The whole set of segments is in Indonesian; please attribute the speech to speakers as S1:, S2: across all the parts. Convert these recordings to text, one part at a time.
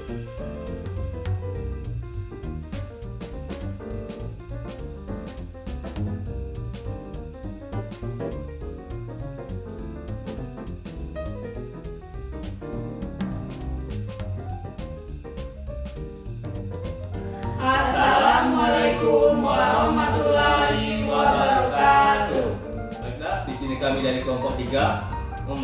S1: Assalamualaikum warahmatullahi wabarakatuh.
S2: Baiklah, di sini kami dari kelompok 3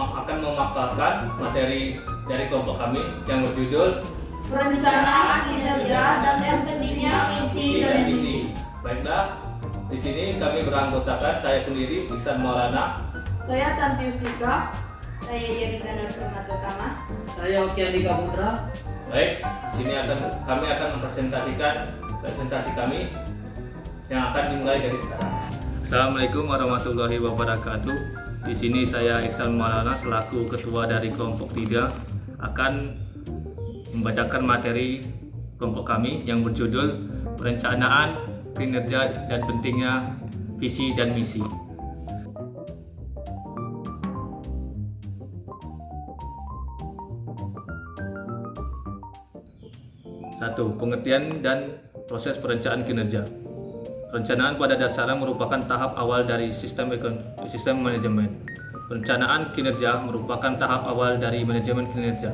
S2: akan memaparkan materi dari kelompok kami yang berjudul
S1: Perencanaan kinerja dan yang pentingnya visi dan misi.
S2: Baiklah, di sini kami beranggotakan saya sendiri Iksan Maulana,
S1: Saya Tanti Ustika.
S3: Saya Dianita Nurpurmatutama.
S4: Saya Oki Andika Putra.
S2: Baik, di sini kami akan mempresentasikan presentasi kami yang akan dimulai dari sekarang. Assalamualaikum warahmatullahi wabarakatuh. Di sini saya Iksan Maulana selaku ketua dari kelompok 3 akan membacakan materi kelompok kami yang berjudul Perencanaan Kinerja dan Pentingnya Visi dan Misi. 1. Pengertian dan proses perencanaan kinerja. Perencanaan pada dasarnya merupakan tahap awal dari sistem manajemen. Perencanaan kinerja merupakan tahap awal dari manajemen kinerja,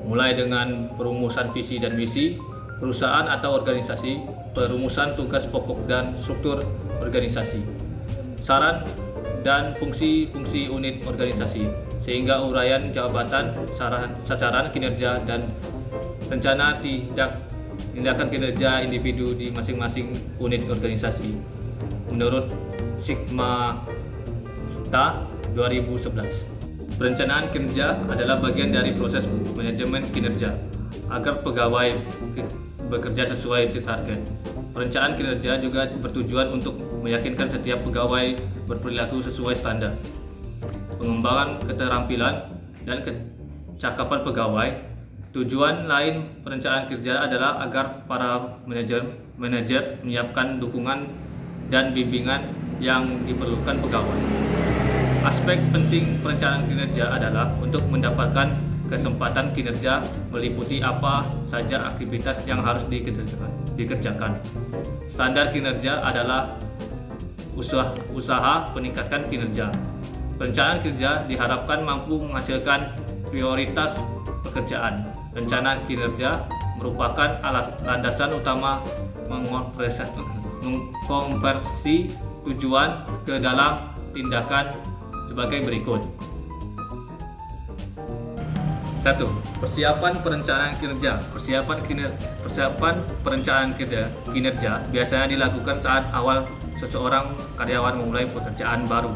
S2: mulai dengan perumusan visi dan misi perusahaan atau organisasi, perumusan tugas pokok dan struktur organisasi, saran dan fungsi-fungsi unit organisasi, sehingga uraian jabatan, sasaran kinerja dan rencana tindakan kinerja individu di masing-masing unit organisasi menurut Sigma Ta 2011. Perencanaan kinerja adalah bagian dari proses manajemen kinerja agar pegawai bekerja sesuai target. Perencanaan kinerja juga bertujuan untuk meyakinkan setiap pegawai berperilaku sesuai standar. Pengembangan keterampilan dan kecakapan pegawai. Tujuan lain perencanaan kerja adalah agar para manajer menyiapkan dukungan dan bimbingan yang diperlukan pegawai. Aspek penting perencanaan kinerja adalah untuk mendapatkan kesempatan kinerja meliputi apa saja aktivitas yang harus dikerjakan. Standar kinerja adalah usaha peningkatan kinerja. Perencanaan kerja diharapkan mampu menghasilkan prioritas pekerjaan. Rencana kinerja merupakan landasan utama mengkonversi tujuan ke dalam tindakan sebagai berikut. 1. Persiapan perencanaan kinerja. Persiapan perencanaan kinerja biasanya dilakukan saat awal seseorang karyawan memulai pekerjaan baru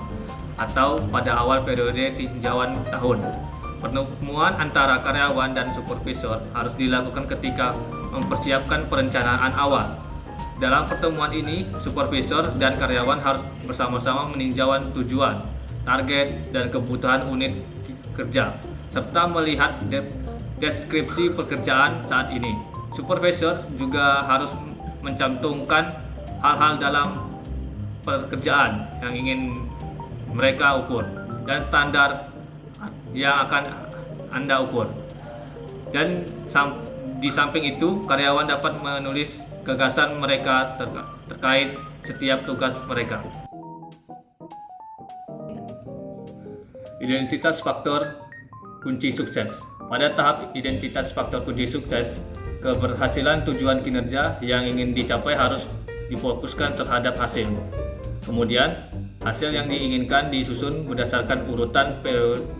S2: atau pada awal periode tinjauan tahun. Pertemuan antara karyawan dan supervisor harus dilakukan ketika mempersiapkan perencanaan awal. Dalam pertemuan ini, supervisor dan karyawan harus bersama-sama meninjau tujuan, target, dan kebutuhan unit kerja, serta melihat deskripsi pekerjaan saat ini. Supervisor juga harus mencantumkan hal-hal dalam pekerjaan yang ingin mereka ukur dan standar yang akan Anda ukur. Dan di samping itu, karyawan dapat menulis gagasan mereka terkait setiap tugas mereka. Identitas faktor kunci sukses. Pada tahap identitas faktor kunci sukses, keberhasilan tujuan kinerja yang ingin dicapai harus difokuskan terhadap hasil. Kemudian, hasil yang diinginkan disusun berdasarkan urutan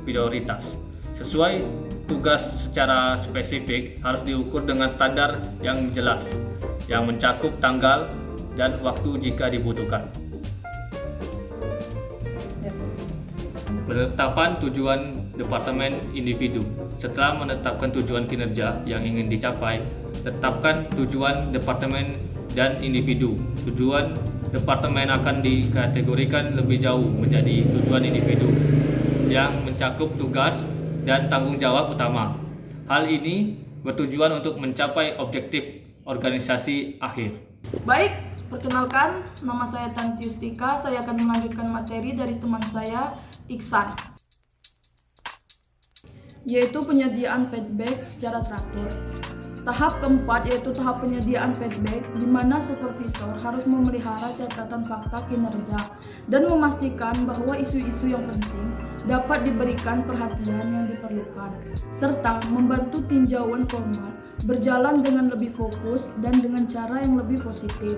S2: prioritas. Sesuai tugas secara spesifik harus diukur dengan standar yang jelas, yang mencakup tanggal dan waktu jika dibutuhkan. Penetapan tujuan departemen individu. Setelah menetapkan tujuan kinerja yang ingin dicapai, tetapkan tujuan departemen dan individu. Tujuan departemen akan dikategorikan lebih jauh menjadi tujuan individu yang mencakup tugas dan tanggung jawab utama. Hal ini bertujuan untuk mencapai objektif organisasi akhir.
S1: Baik, perkenalkan, nama saya Tanti Ustika. Saya akan melanjutkan materi dari teman saya, Iksan, yaitu penyediaan feedback secara teratur. Tahap keempat yaitu tahap penyediaan feedback, di mana supervisor harus memelihara catatan fakta kinerja dan memastikan bahwa isu-isu yang penting dapat diberikan perhatian yang diperlukan, serta membantu tinjauan formal berjalan dengan lebih fokus dan dengan cara yang lebih positif.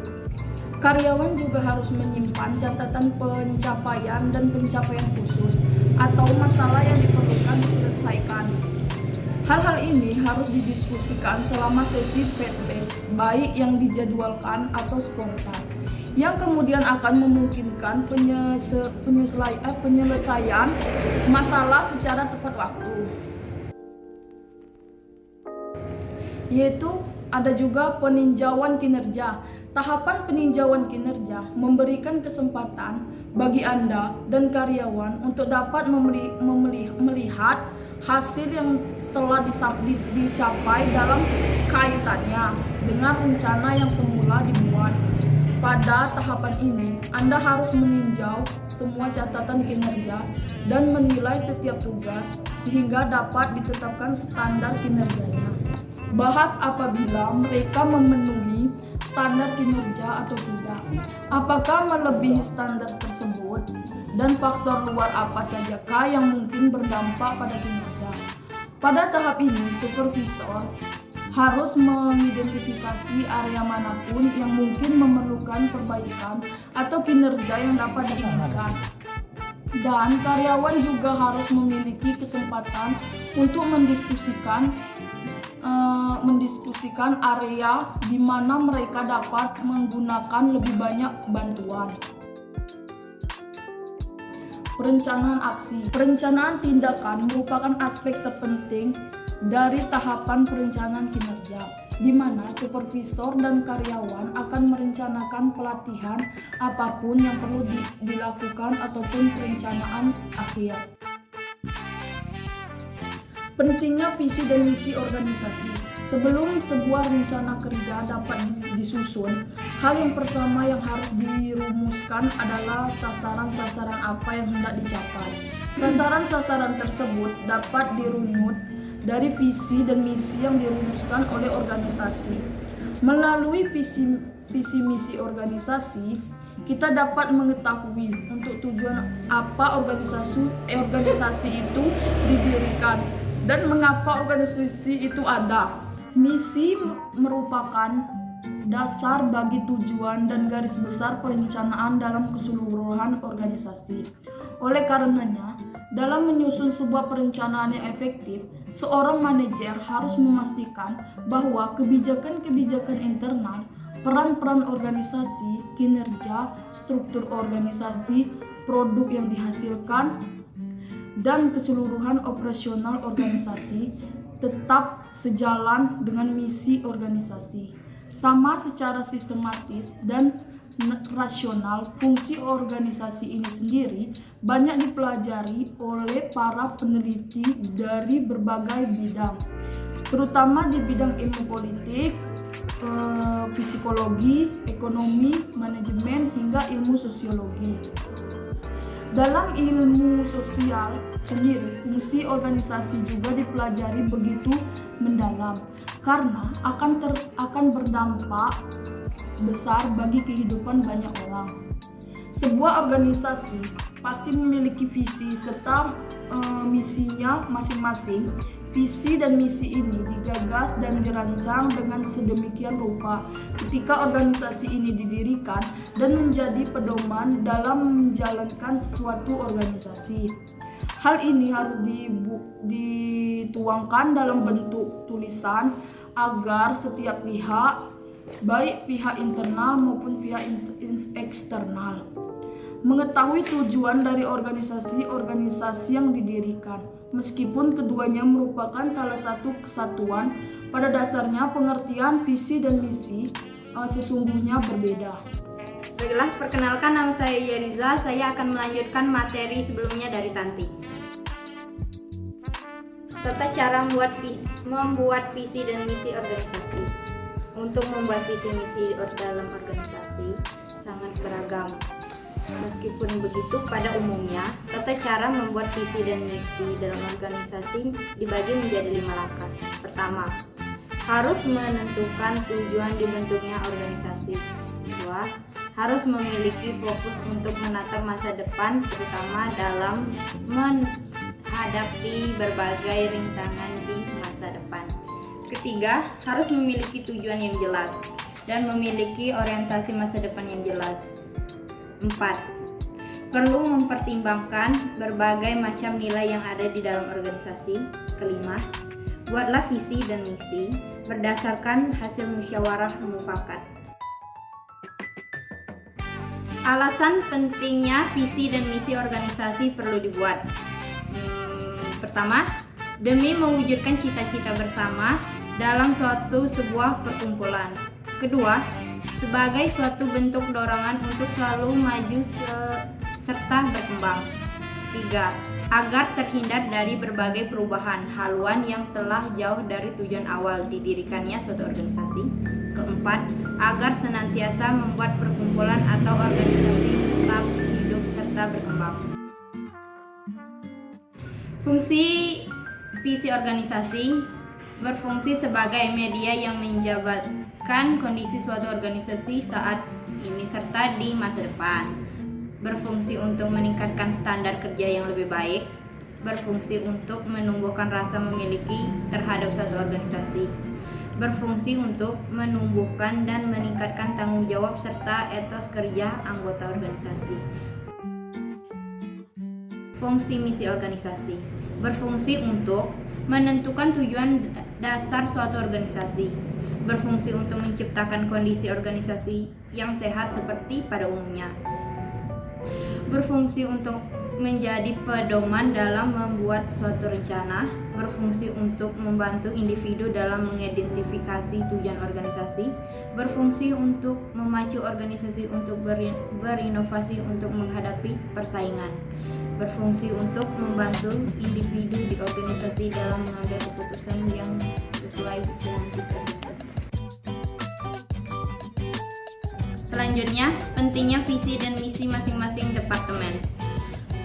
S1: Karyawan juga harus menyimpan catatan pencapaian dan pencapaian khusus atau masalah yang diperlukan diselesaikan. Hal-hal ini harus didiskusikan selama sesi feedback, baik yang dijadwalkan atau spontan, yang kemudian akan memungkinkan penyelesaian masalah secara tepat waktu. Yaitu ada juga peninjauan kinerja. Tahapan peninjauan kinerja memberikan kesempatan bagi Anda dan karyawan untuk dapat melihat hasil yang telah dicapai dalam kaitannya dengan rencana yang semula dibuat. Pada tahapan ini, Anda harus meninjau semua catatan kinerja dan menilai setiap tugas sehingga dapat ditetapkan standar kinerjanya. Bahas apabila mereka memenuhi standar kinerja atau tidak, apakah melebihi standar tersebut, dan faktor luar apa sajakah yang mungkin berdampak pada kinerja. Pada tahap ini, supervisor harus mengidentifikasi area manapun yang mungkin memerlukan perbaikan atau kinerja yang dapat diinginkan. Dan karyawan juga harus memiliki kesempatan untuk mendiskusikan area di mana mereka dapat menggunakan lebih banyak bantuan. Perencanaan aksi. Perencanaan tindakan merupakan aspek terpenting dari tahapan perencanaan kinerja, di mana supervisor dan karyawan akan merencanakan pelatihan apapun yang perlu dilakukan ataupun perencanaan akhir. Pentingnya visi dan misi organisasi. Sebelum sebuah rencana kerja dapat disusun, hal yang pertama yang harus dirumuskan adalah sasaran-sasaran apa yang hendak dicapai. Sasaran-sasaran tersebut dapat dirunut dari visi dan misi yang dirumuskan oleh organisasi. Melalui visi misi organisasi, kita dapat mengetahui untuk tujuan apa organisasi itu didirikan dan mengapa organisasi itu ada. Misi merupakan dasar bagi tujuan dan garis besar perencanaan dalam keseluruhan organisasi. Oleh karenanya, dalam menyusun sebuah perencanaan yang efektif, seorang manajer harus memastikan bahwa kebijakan-kebijakan internal, peran-peran organisasi, kinerja, struktur organisasi, produk yang dihasilkan, dan keseluruhan operasional organisasi tetap sejalan dengan misi organisasi. Sama secara sistematis dan rasional, fungsi organisasi ini sendiri banyak dipelajari oleh para peneliti dari berbagai bidang, terutama di bidang ilmu politik, psikologi, ekonomi, manajemen, hingga ilmu sosiologi. Dalam ilmu sosial sendiri, fungsi organisasi juga dipelajari begitu mendalam karena akan berdampak besar bagi kehidupan banyak orang. Sebuah organisasi pasti memiliki visi serta misinya masing-masing. Visi dan misi ini digagas dan dirancang dengan sedemikian rupa ketika organisasi ini didirikan dan menjadi pedoman dalam menjalankan suatu organisasi. Hal ini harus dituangkan dalam bentuk tulisan agar setiap pihak, baik pihak internal maupun pihak eksternal, mengetahui tujuan dari organisasi yang didirikan. Meskipun keduanya merupakan salah satu kesatuan, pada dasarnya pengertian visi dan misi sesungguhnya berbeda.
S3: Baiklah, perkenalkan, nama saya Yeriza. Saya akan melanjutkan materi sebelumnya dari Tanti. Tata cara membuat visi dan misi organisasi. Untuk membuat visi misi dalam organisasi sangat beragam. Meskipun begitu, pada umumnya tata cara membuat visi dan misi dalam organisasi dibagi menjadi 5 langkah. Pertama, harus menentukan tujuan dibentuknya organisasi. 2. Harus memiliki fokus untuk menatap masa depan, terutama dalam menghadapi berbagai rintangan di masa depan. Ketiga, harus memiliki tujuan yang jelas dan memiliki orientasi masa depan yang jelas. 4. Perlu mempertimbangkan berbagai macam nilai yang ada di dalam organisasi. Kelima, buatlah visi dan misi berdasarkan hasil musyawarah mufakat. Alasan pentingnya visi dan misi organisasi perlu dibuat. Pertama, demi mewujudkan cita-cita bersama dalam sebuah perkumpulan. Kedua, sebagai suatu bentuk dorongan untuk selalu maju serta berkembang. 3. Agar terhindar dari berbagai perubahan haluan yang telah jauh dari tujuan awal didirikannya suatu organisasi. Keempat, agar senantiasa membuat perkumpulan atau organisasi tetap hidup serta berkembang. Fungsi visi organisasi berfungsi sebagai media yang menjabarkan kondisi suatu organisasi saat ini serta di masa depan. Berfungsi untuk meningkatkan standar kerja yang lebih baik, berfungsi untuk menumbuhkan rasa memiliki terhadap suatu organisasi, berfungsi untuk menumbuhkan dan meningkatkan tanggung jawab serta etos kerja anggota organisasi. Fungsi misi organisasi berfungsi untuk menentukan tujuan dasar suatu organisasi, berfungsi untuk menciptakan kondisi organisasi yang sehat seperti pada umumnya, berfungsi untuk menjadi pedoman dalam membuat suatu rencana, berfungsi untuk membantu individu dalam mengidentifikasi tujuan organisasi, berfungsi untuk memacu organisasi untuk berinovasi untuk menghadapi persaingan, berfungsi untuk membantu individu di organisasi dalam mengambil keputusan yang sesuai dengan visi organisasi. Selanjutnya, pentingnya visi dan misi masing-masing departemen.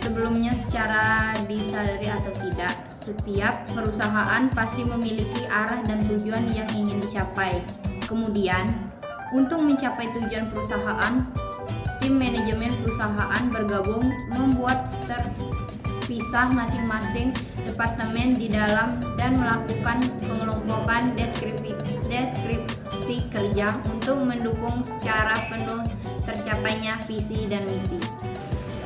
S3: Sebelumnya, secara disadari atau tidak, setiap perusahaan pasti memiliki arah dan tujuan yang ingin dicapai. Kemudian, untuk mencapai tujuan perusahaan, tim manajemen perusahaan bergabung membuat terpisah masing-masing departemen di dalam dan melakukan pengelompokan deskripsi kerja untuk mendukung secara penuh tercapainya visi dan misi.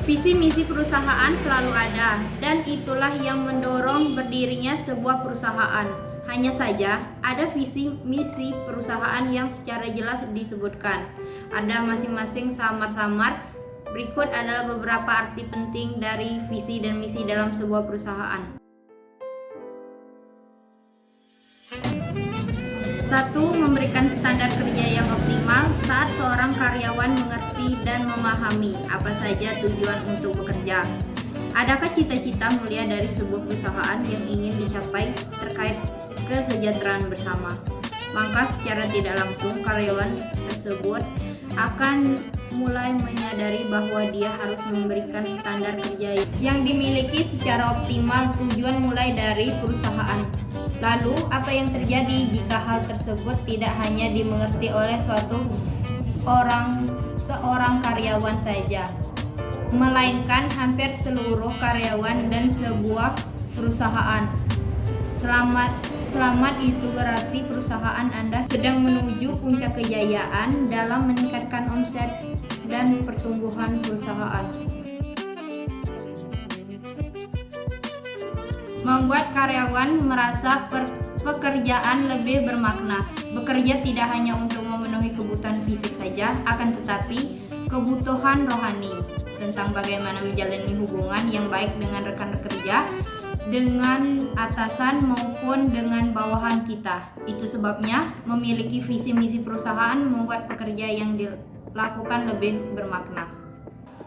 S3: Visi misi perusahaan selalu ada, dan itulah yang mendorong berdirinya sebuah perusahaan. Hanya saja, ada visi misi perusahaan yang secara jelas disebutkan. Ada masing-masing samar-samar. Berikut adalah beberapa arti penting dari visi dan misi dalam sebuah perusahaan. 1. Memberikan standar kerja yang optimal saat seorang karyawan mengerti dan memahami apa saja tujuan untuk bekerja. Adakah cita-cita mulia dari sebuah perusahaan yang ingin dicapai terkait kesejahteraan bersama? Maka secara tidak langsung karyawan tersebut akan mulai menyadari bahwa dia harus memberikan standar kerja yang dimiliki secara optimal tujuan mulai dari perusahaan. Lalu, apa yang terjadi jika hal tersebut tidak hanya dimengerti oleh seorang karyawan saja, melainkan hampir seluruh karyawan dan sebuah perusahaan? Selamat itu berarti perusahaan Anda sedang menuju puncak kejayaan dalam meningkatkan omset dan pertumbuhan perusahaan. Membuat karyawan merasa pekerjaan lebih bermakna. Bekerja tidak hanya untuk memenuhi kebutuhan fisik saja, akan tetapi kebutuhan rohani tentang bagaimana menjalani hubungan yang baik dengan rekan kerja, dengan atasan maupun dengan bawahan kita. Itu sebabnya memiliki visi misi perusahaan membuat pekerja yang dilakukan lebih bermakna.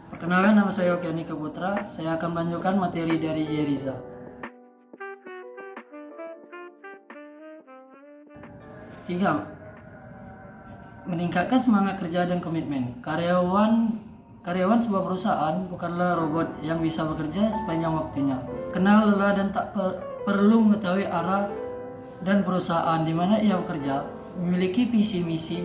S4: Perkenalkan, nama saya Oki Andika Putra. Saya akan melanjutkan materi dari Yeriza. 3. Meningkatkan semangat kerja dan komitmen. Karyawan sebuah perusahaan bukanlah robot yang bisa bekerja sepanjang waktunya. Kenal lelah dan tak perlu mengetahui arah dan perusahaan di mana ia bekerja memiliki visi misi,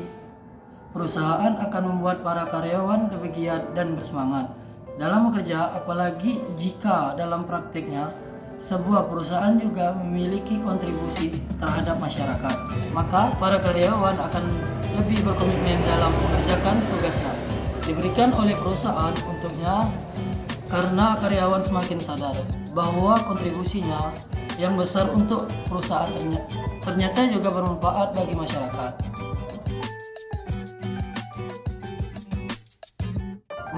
S4: perusahaan akan membuat para karyawan bergiat dan bersemangat dalam bekerja, apalagi jika dalam prakteknya sebuah perusahaan juga memiliki kontribusi terhadap masyarakat. Maka para karyawan akan lebih berkomitmen dalam mengerjakan tugasnya diberikan oleh perusahaan untuknya, karena karyawan semakin sadar bahwa kontribusinya yang besar untuk perusahaan ternyata juga bermanfaat bagi masyarakat.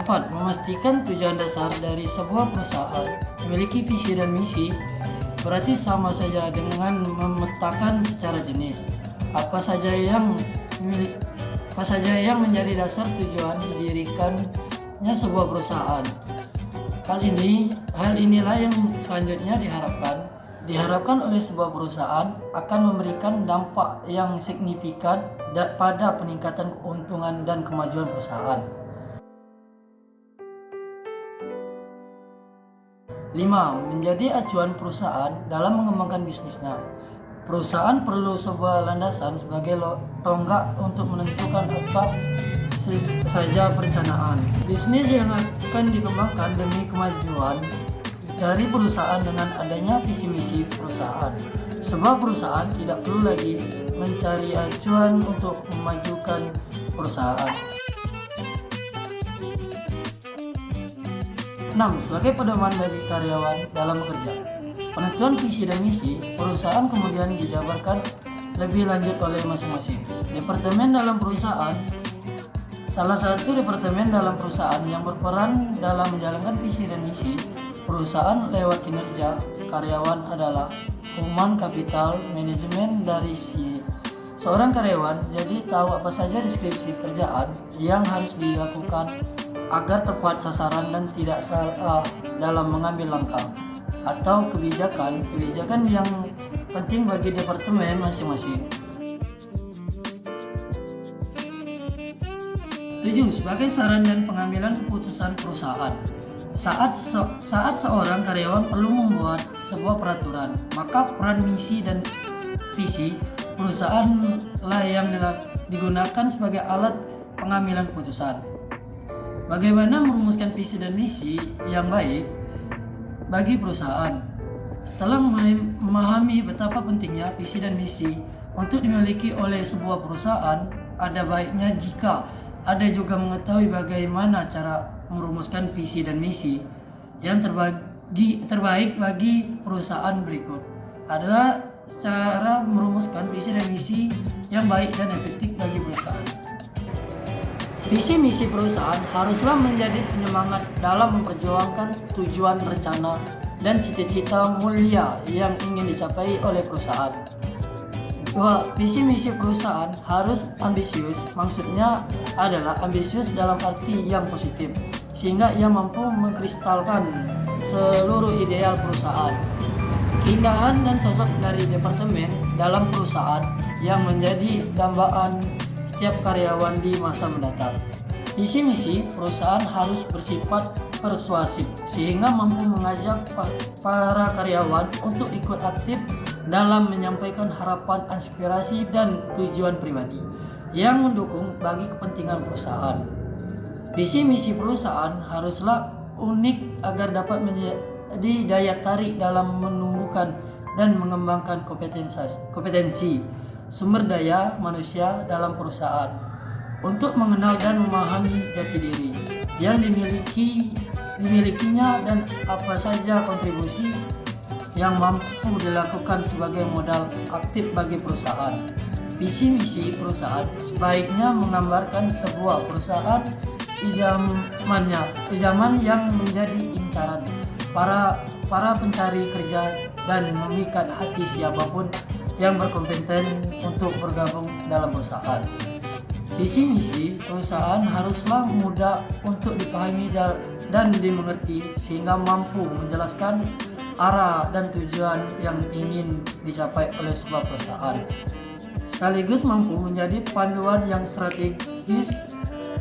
S4: 4. Memastikan tujuan dasar dari sebuah perusahaan memiliki visi dan misi, berarti sama saja dengan memetakan secara jenis apa saja yang menjadi dasar tujuan didirikannya sebuah perusahaan. Hal inilah yang selanjutnya diharapkan oleh sebuah perusahaan akan memberikan dampak yang signifikan pada peningkatan keuntungan dan kemajuan perusahaan. 5. Menjadi acuan perusahaan dalam mengembangkan bisnisnya. Perusahaan perlu sebuah landasan sebagai tonggak untuk menentukan apa saja perencanaan bisnis yang akan dikembangkan demi kemajuan dari perusahaan. Dengan adanya visi misi perusahaan, sebuah perusahaan tidak perlu lagi mencari acuan untuk memajukan perusahaan. 6. Sebagai pedoman bagi karyawan dalam bekerja. Penentuan visi dan misi perusahaan kemudian dijabarkan lebih lanjut oleh masing-masing departemen dalam perusahaan. Salah satu departemen dalam perusahaan yang berperan dalam menjalankan visi dan misi perusahaan lewat kinerja karyawan adalah human capital management. Dari seorang karyawan jadi tahu apa saja deskripsi kerjaan yang harus dilakukan agar tepat sasaran dan tidak salah dalam mengambil langkah atau kebijakan yang penting bagi departemen masing-masing. 7. Sebagai saran dan pengambilan keputusan perusahaan. Saat seorang karyawan perlu membuat sebuah peraturan, maka peran misi dan visi perusahaan lah yang digunakan sebagai alat pengambilan keputusan. Bagaimana merumuskan visi dan misi yang baik bagi perusahaan? Setelah memahami betapa pentingnya visi dan misi untuk dimiliki oleh sebuah perusahaan, ada baiknya jika ada juga mengetahui bagaimana cara merumuskan visi dan misi yang terbaik bagi perusahaan. Berikut adalah cara merumuskan visi dan misi yang baik dan efektif bagi perusahaan. Visi misi perusahaan haruslah menjadi penyemangat dalam memperjuangkan tujuan rencana dan cita-cita mulia yang ingin dicapai oleh perusahaan. 2. Visi misi perusahaan harus ambisius, maksudnya adalah ambisius dalam arti yang positif, sehingga ia mampu mengkristalkan seluruh ideal perusahaan, keindahan dan sosok dari departemen dalam perusahaan yang menjadi dambaan setiap karyawan di masa mendatang. Visi misi perusahaan harus bersifat persuasif sehingga mampu mengajak para karyawan untuk ikut aktif dalam menyampaikan harapan, aspirasi, dan tujuan pribadi yang mendukung bagi kepentingan perusahaan. Visi misi perusahaan haruslah unik agar dapat menjadi daya tarik dalam menumbuhkan dan mengembangkan kompetensi sumber daya manusia dalam perusahaan untuk mengenal dan memahami jati diri yang dimilikinya dan apa saja kontribusi yang mampu dilakukan sebagai modal aktif bagi perusahaan. Visi misi perusahaan sebaiknya menggambarkan sebuah perusahaan idaman yang menjadi incaran para pencari kerja dan memikat hati siapapun yang berkompeten untuk bergabung dalam perusahaan. Visi misi perusahaan haruslah mudah untuk dipahami dan dimengerti sehingga mampu menjelaskan arah dan tujuan yang ingin dicapai oleh sebuah perusahaan, sekaligus mampu menjadi panduan yang strategis,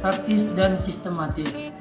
S4: taktis, dan sistematis